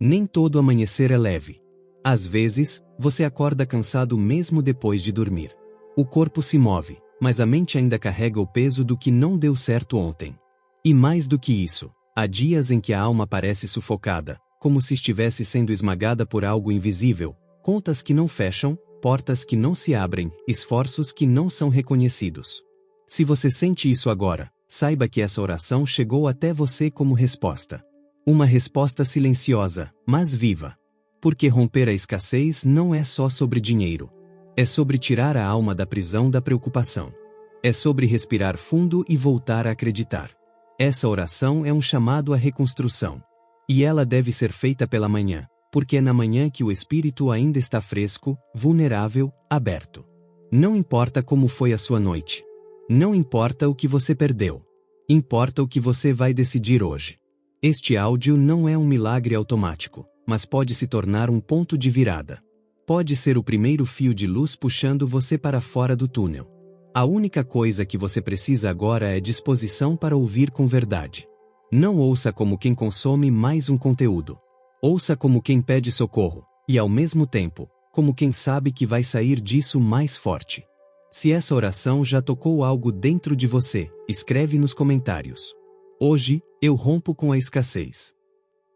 Nem todo amanhecer é leve. Às vezes, você acorda cansado mesmo depois de dormir. O corpo se move, mas a mente ainda carrega o peso do que não deu certo ontem. E mais do que isso, há dias em que a alma parece sufocada, como se estivesse sendo esmagada por algo invisível, contas que não fecham, portas que não se abrem, esforços que não são reconhecidos. Se você sente isso agora, saiba que essa oração chegou até você como resposta. Uma resposta silenciosa, mas viva. Porque romper a escassez não é só sobre dinheiro. É sobre tirar a alma da prisão da preocupação. É sobre respirar fundo e voltar a acreditar. Essa oração é um chamado à reconstrução. E ela deve ser feita pela manhã, porque é na manhã que o espírito ainda está fresco, vulnerável, aberto. Não importa como foi a sua noite. Não importa o que você perdeu. Importa o que você vai decidir hoje. Este áudio não é um milagre automático, mas pode se tornar um ponto de virada. Pode ser o primeiro fio de luz puxando você para fora do túnel. A única coisa que você precisa agora é disposição para ouvir com verdade. Não ouça como quem consome mais um conteúdo. Ouça como quem pede socorro, e ao mesmo tempo, como quem sabe que vai sair disso mais forte. Se essa oração já tocou algo dentro de você, escreve nos comentários. Hoje, eu rompo com a escassez.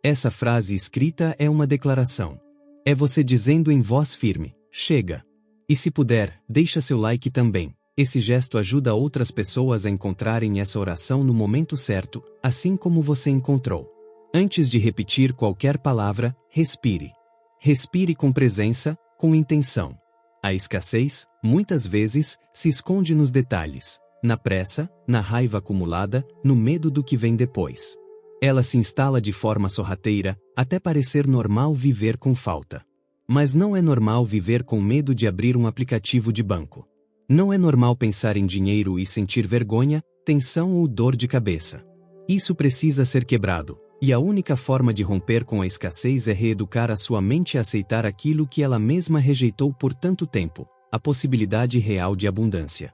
Essa frase escrita é uma declaração. É você dizendo em voz firme, chega. E se puder, deixa seu like também. Esse gesto ajuda outras pessoas a encontrarem essa oração no momento certo, assim como você encontrou. Antes de repetir qualquer palavra, respire. Respire com presença, com intenção. A escassez, muitas vezes, se esconde nos detalhes, na pressa, na raiva acumulada, no medo do que vem depois. Ela se instala de forma sorrateira, até parecer normal viver com falta. Mas não é normal viver com medo de abrir um aplicativo de banco. Não é normal pensar em dinheiro e sentir vergonha, tensão ou dor de cabeça. Isso precisa ser quebrado, e a única forma de romper com a escassez é reeducar a sua mente a aceitar aquilo que ela mesma rejeitou por tanto tempo, a possibilidade real de abundância.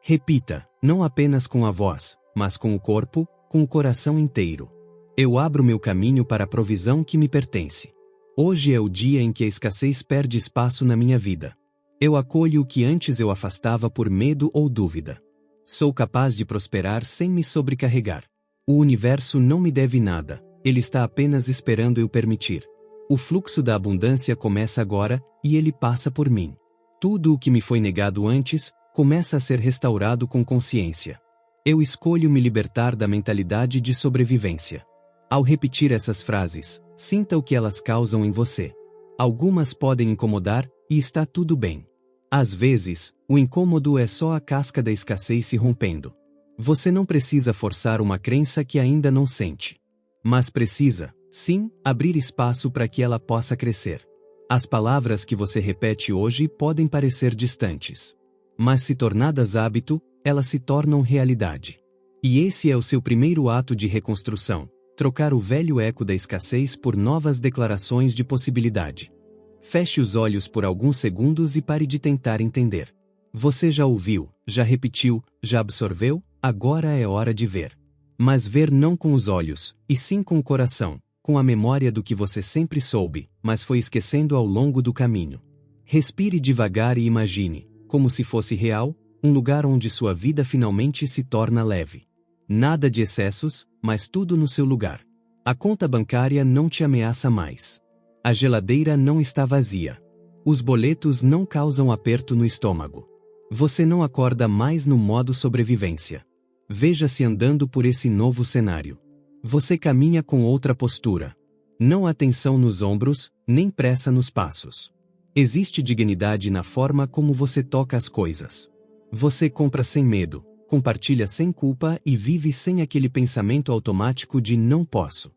Repita, não apenas com a voz, mas com o corpo, com o coração inteiro. Eu abro meu caminho para a provisão que me pertence. Hoje é o dia em que a escassez perde espaço na minha vida. Eu acolho o que antes eu afastava por medo ou dúvida. Sou capaz de prosperar sem me sobrecarregar. O universo não me deve nada, ele está apenas esperando eu permitir. O fluxo da abundância começa agora, e ele passa por mim. Tudo o que me foi negado antes, começa a ser restaurado com consciência. Eu escolho me libertar da mentalidade de sobrevivência. Ao repetir essas frases, sinta o que elas causam em você. Algumas podem incomodar, e está tudo bem. Às vezes, o incômodo é só a casca da escassez se rompendo. Você não precisa forçar uma crença que ainda não sente. Mas precisa, sim, abrir espaço para que ela possa crescer. As palavras que você repete hoje podem parecer distantes. Mas se tornadas hábito, elas se tornam realidade. E esse é o seu primeiro ato de reconstrução. Trocar o velho eco da escassez por novas declarações de possibilidade. Feche os olhos por alguns segundos e pare de tentar entender. Você já ouviu, já repetiu, já absorveu, agora é hora de ver. Mas ver não com os olhos, e sim com o coração, com a memória do que você sempre soube, mas foi esquecendo ao longo do caminho. Respire devagar e imagine, como se fosse real, um lugar onde sua vida finalmente se torna leve. Nada de excessos, mas tudo no seu lugar. A conta bancária não te ameaça mais. A geladeira não está vazia. Os boletos não causam aperto no estômago. Você não acorda mais no modo sobrevivência. Veja-se andando por esse novo cenário. Você caminha com outra postura. Não há tensão nos ombros, nem pressa nos passos. Existe dignidade na forma como você toca as coisas. Você compra sem medo, compartilha sem culpa e vive sem aquele pensamento automático de não posso.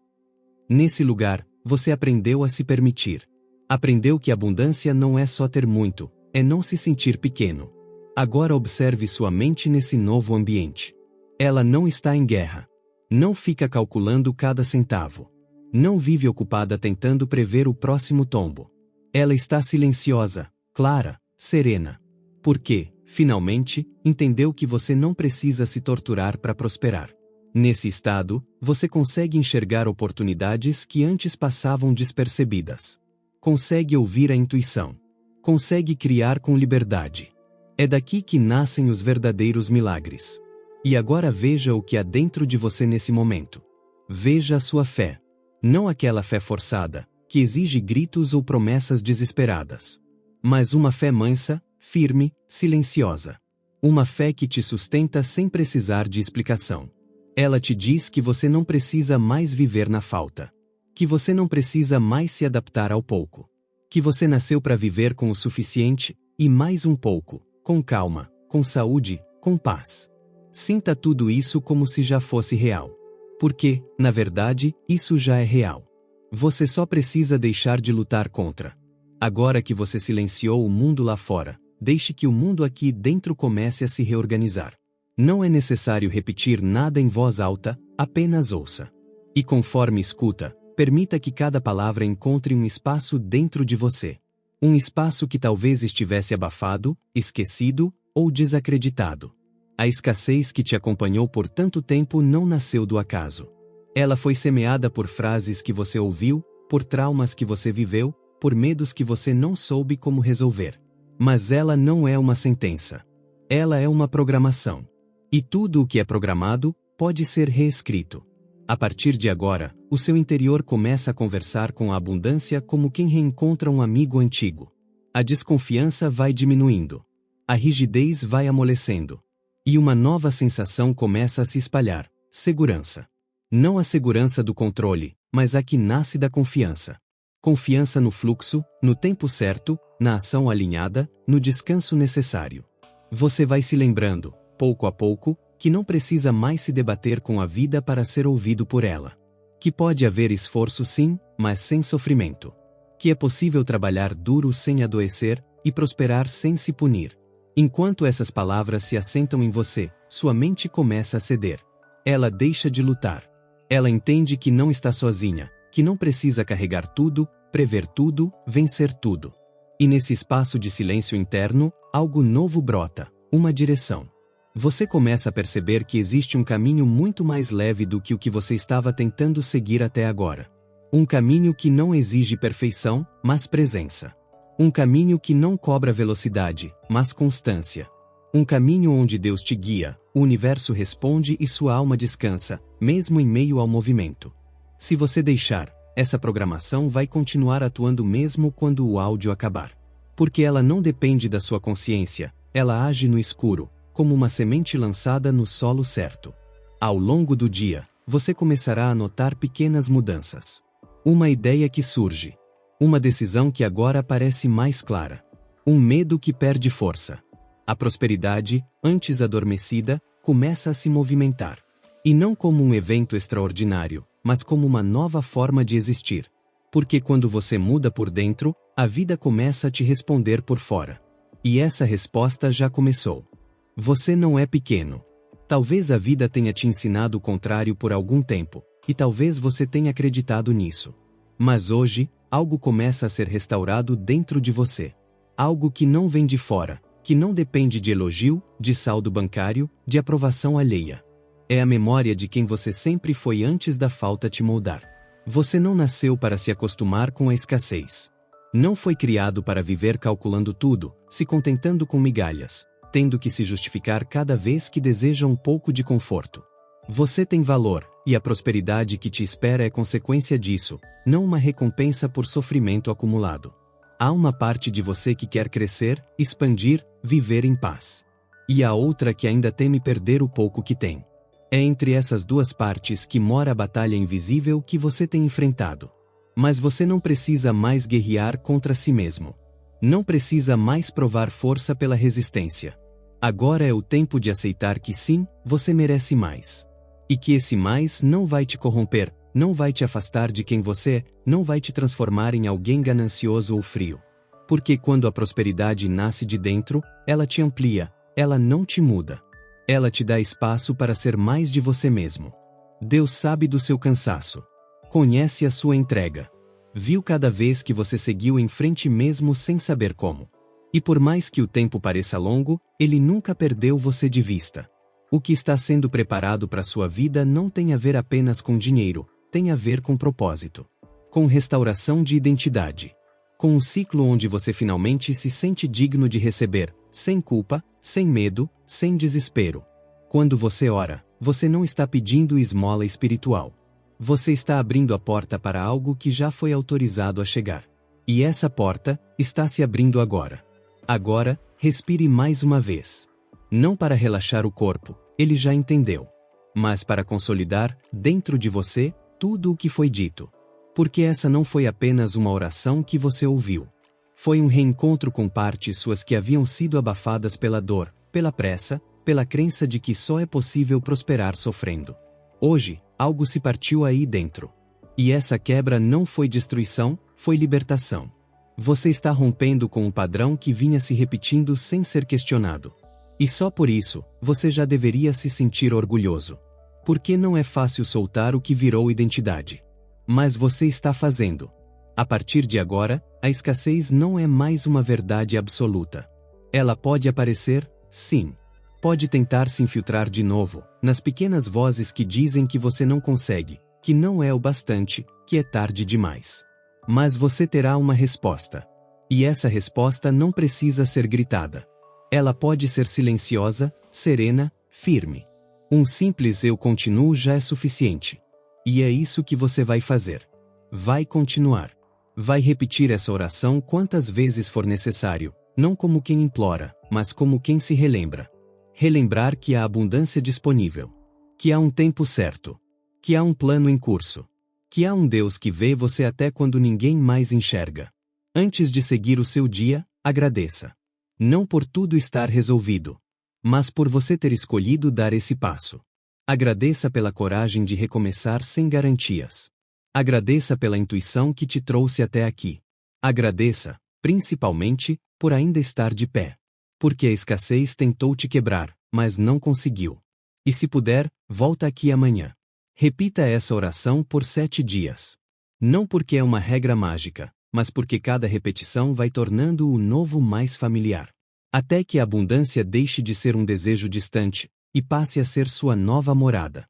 Nesse lugar, você aprendeu a se permitir. Aprendeu que abundância não é só ter muito, é não se sentir pequeno. Agora observe sua mente nesse novo ambiente. Ela não está em guerra. Não fica calculando cada centavo. Não vive ocupada tentando prever o próximo tombo. Ela está silenciosa, clara, serena. Por quê? Finalmente, entendeu que você não precisa se torturar para prosperar. Nesse estado, você consegue enxergar oportunidades que antes passavam despercebidas. Consegue ouvir a intuição. Consegue criar com liberdade. É daqui que nascem os verdadeiros milagres. E agora veja o que há dentro de você nesse momento. Veja a sua fé. Não aquela fé forçada, que exige gritos ou promessas desesperadas. Mas uma fé mansa, firme, silenciosa. Uma fé que te sustenta sem precisar de explicação. Ela te diz que você não precisa mais viver na falta. Que você não precisa mais se adaptar ao pouco. Que você nasceu para viver com o suficiente, e mais um pouco, com calma, com saúde, com paz. Sinta tudo isso como se já fosse real. Porque, na verdade, isso já é real. Você só precisa deixar de lutar contra. Agora que você silenciou o mundo lá fora, deixe que o mundo aqui dentro comece a se reorganizar. Não é necessário repetir nada em voz alta, apenas ouça. E conforme escuta, permita que cada palavra encontre um espaço dentro de você. Um espaço que talvez estivesse abafado, esquecido ou desacreditado. A escassez que te acompanhou por tanto tempo não nasceu do acaso. Ela foi semeada por frases que você ouviu, por traumas que você viveu, por medos que você não soube como resolver. Mas ela não é uma sentença. Ela é uma programação. E tudo o que é programado, pode ser reescrito. A partir de agora, o seu interior começa a conversar com a abundância como quem reencontra um amigo antigo. A desconfiança vai diminuindo. A rigidez vai amolecendo. E uma nova sensação começa a se espalhar: segurança. Não a segurança do controle, mas a que nasce da confiança. Confiança no fluxo, no tempo certo, na ação alinhada, no descanso necessário. Você vai se lembrando, pouco a pouco, que não precisa mais se debater com a vida para ser ouvido por ela. Que pode haver esforço sim, mas sem sofrimento. Que é possível trabalhar duro sem adoecer, e prosperar sem se punir. Enquanto essas palavras se assentam em você, sua mente começa a ceder. Ela deixa de lutar. Ela entende que não está sozinha, que não precisa carregar tudo, prever tudo, vencer tudo. E nesse espaço de silêncio interno, algo novo brota, uma direção. Você começa a perceber que existe um caminho muito mais leve do que o que você estava tentando seguir até agora. Um caminho que não exige perfeição, mas presença. Um caminho que não cobra velocidade, mas constância. Um caminho onde Deus te guia, o universo responde e sua alma descansa, mesmo em meio ao movimento. Se você deixar, essa programação vai continuar atuando mesmo quando o áudio acabar. Porque ela não depende da sua consciência, ela age no escuro, como uma semente lançada no solo certo. Ao longo do dia, você começará a notar pequenas mudanças. Uma ideia que surge. Uma decisão que agora parece mais clara. Um medo que perde força. A prosperidade, antes adormecida, começa a se movimentar. E não como um evento extraordinário, mas como uma nova forma de existir. Porque quando você muda por dentro, a vida começa a te responder por fora. E essa resposta já começou. Você não é pequeno. Talvez a vida tenha te ensinado o contrário por algum tempo, e talvez você tenha acreditado nisso. Mas hoje, algo começa a ser restaurado dentro de você. Algo que não vem de fora, que não depende de elogio, de saldo bancário, de aprovação alheia. É a memória de quem você sempre foi antes da falta te moldar. Você não nasceu para se acostumar com a escassez. Não foi criado para viver calculando tudo, se contentando com migalhas, tendo que se justificar cada vez que deseja um pouco de conforto. Você tem valor, e a prosperidade que te espera é consequência disso, não uma recompensa por sofrimento acumulado. Há uma parte de você que quer crescer, expandir, viver em paz. E a outra que ainda teme perder o pouco que tem. É entre essas duas partes que mora a batalha invisível que você tem enfrentado. Mas você não precisa mais guerrear contra si mesmo. Não precisa mais provar força pela resistência. Agora é o tempo de aceitar que sim, você merece mais. E que esse mais não vai te corromper, não vai te afastar de quem você é, não vai te transformar em alguém ganancioso ou frio. Porque quando a prosperidade nasce de dentro, ela te amplia, ela não te muda. Ela te dá espaço para ser mais de você mesmo. Deus sabe do seu cansaço. Conhece a sua entrega. Viu cada vez que você seguiu em frente mesmo sem saber como. E por mais que o tempo pareça longo, Ele nunca perdeu você de vista. O que está sendo preparado para sua vida não tem a ver apenas com dinheiro, tem a ver com propósito. Com restauração de identidade. Com um ciclo onde você finalmente se sente digno de receber, sem culpa, sem medo, sem desespero. Quando você ora, você não está pedindo esmola espiritual. Você está abrindo a porta para algo que já foi autorizado a chegar. E essa porta está se abrindo agora. Agora, respire mais uma vez. Não para relaxar o corpo, ele já entendeu. Mas para consolidar, dentro de você, tudo o que foi dito. Porque essa não foi apenas uma oração que você ouviu. Foi um reencontro com partes suas que haviam sido abafadas pela dor, pela pressa, pela crença de que só é possível prosperar sofrendo. Hoje, algo se partiu aí dentro. E essa quebra não foi destruição, foi libertação. Você está rompendo com um padrão que vinha se repetindo sem ser questionado. E só por isso, você já deveria se sentir orgulhoso. Porque não é fácil soltar o que virou identidade. Mas você está fazendo. A partir de agora, a escassez não é mais uma verdade absoluta. Ela pode aparecer, sim. Pode tentar se infiltrar de novo, nas pequenas vozes que dizem que você não consegue, que não é o bastante, que é tarde demais. Mas você terá uma resposta. E essa resposta não precisa ser gritada. Ela pode ser silenciosa, serena, firme. Um simples eu continuo já é suficiente. E é isso que você vai fazer. Vai continuar. Vai repetir essa oração quantas vezes for necessário, não como quem implora, mas como quem se relembra. Relembrar que há abundância disponível. Que há um tempo certo. Que há um plano em curso. Que há um Deus que vê você até quando ninguém mais enxerga. Antes de seguir o seu dia, agradeça. Não por tudo estar resolvido, mas por você ter escolhido dar esse passo. Agradeça pela coragem de recomeçar sem garantias. Agradeça pela intuição que te trouxe até aqui. Agradeça, principalmente, por ainda estar de pé. Porque a escassez tentou te quebrar, mas não conseguiu. E se puder, volta aqui amanhã. Repita essa oração por 7 dias. Não porque é uma regra mágica, mas porque cada repetição vai tornando o novo mais familiar. Até que a abundância deixe de ser um desejo distante, e passe a ser sua nova morada.